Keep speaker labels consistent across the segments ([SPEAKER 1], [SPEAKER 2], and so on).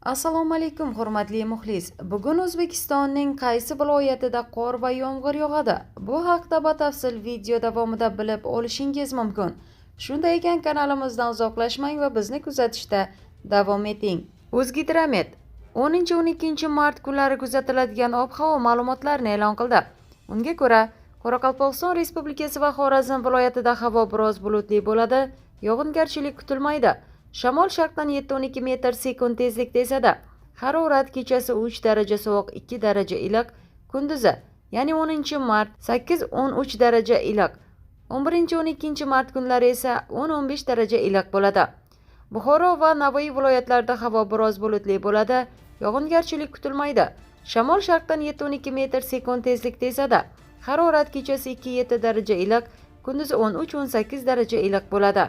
[SPEAKER 1] Assalomu alaykum hurmatli muxlis. Bugun O'zbekistonning qaysi viloyatida qor va yomg'ir yog'adi? Bu haqda batafsil video davomida bilib olishingiz mumkin. Shunday ekan, kanalimizdan uzoqlashmang va bizni kuzatishda davom eting. O'zgidromet 10-12 mart kunlari kuzatiladigan ob-havo ma'lumotlarini e'lon qildi. Unga ko'ra, Qoraqalpog'iston Respublikasi va Xorazm viloyatida havo biroz bulutli bo'ladi, yog'ingarchilik kutilmaydi. Shamol sharqdan 7-12 metr sekund tezlikda esadi. Harorat kechasi 3 daraja sovuq, 2 daraja iliq, kunduzi, ya'ni 10-mart 8-13 daraja iliq. 11-12 mart kunlari esa 10-15 daraja iliq bo'ladi. Buxoro va Navoiy viloyatlarida havo biroz bulutli bo'ladi, yog'ingarchilik kutilmaydi. Shamol sharqdan 7-12 metr sekund tezlikda esadi. Harorat kechasi 2-7 daraja iliq, kunduzi 13-18 daraja iliq bo'ladi.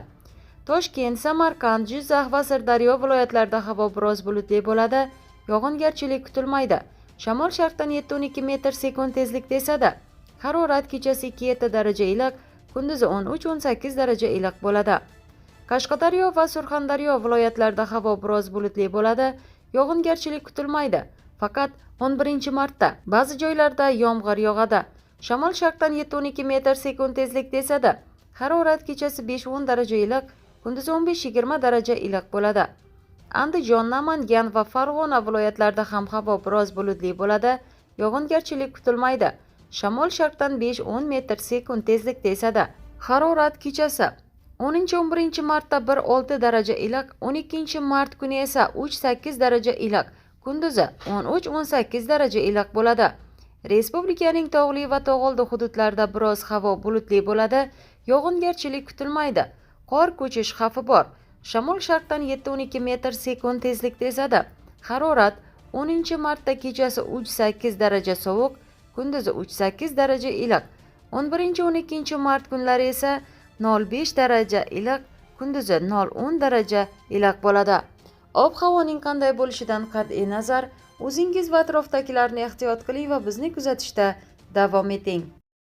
[SPEAKER 1] Toshkent, Samarqand, Jizzax va Sirdaryo viloyatlarida havo biroz bulutli bo'ladi, yog'ingarchilik kutilmaydi. Shamol sharqdan 7-12 metr sekund tezlikda esadi. Harorat kechasi 2-7 daraja iliq, kunduzi 13-18 daraja iliq bo'ladi. Qashqadaryo va Surxondaryo viloyatlarida havo biroz bulutli bo'ladi, yog'ingarchilik kutilmaydi. Faqat 11-martda ba'zi joylarda yomg'ir yog'adi. Shamol sharqdan 7-12 metr sekund tezlikda esadi. Harorat kechasi 5-10 daraja iliq, kunduzi 15-20 daraja iliq bo'ladi. Andijon, Namangan va Farg'ona viloyatlarida ham havo biroz bulutli bo'ladi, yog'ingarchilik kutilmaydi. Shamol sharqdan 5-10 metr sekund tezlikda esadi. Harorat kechasi 10-11 martda 1-6 daraja iliq, 12-mart kuni esa 3-8 daraja iliq, kunduzi 13-18 daraja iliq bo'ladi. Respublikaning tog'li va tog'oldi hududlarida biroz havo bulutli bo'ladi, yog'ingarchilik kutilmaydi. Qor ko'chish xavfi bor. Shamol sharqdan 7-12 metr sekund tezlikda esadi. Harorat 10-martda kechasi 3-8 daraja sovuq, kunduzi 3-8 daraja iliq. 11-12 mart kunlari esa 0-5 daraja iliq, kunduzi 0-10 daraja iliq bo'ladi. Ob-havoning qanday bo'lishidan qat'iy nazar, o'zingiz va atrofdagilarni ehtiyot qiling va bizni kuzatishda davom eting.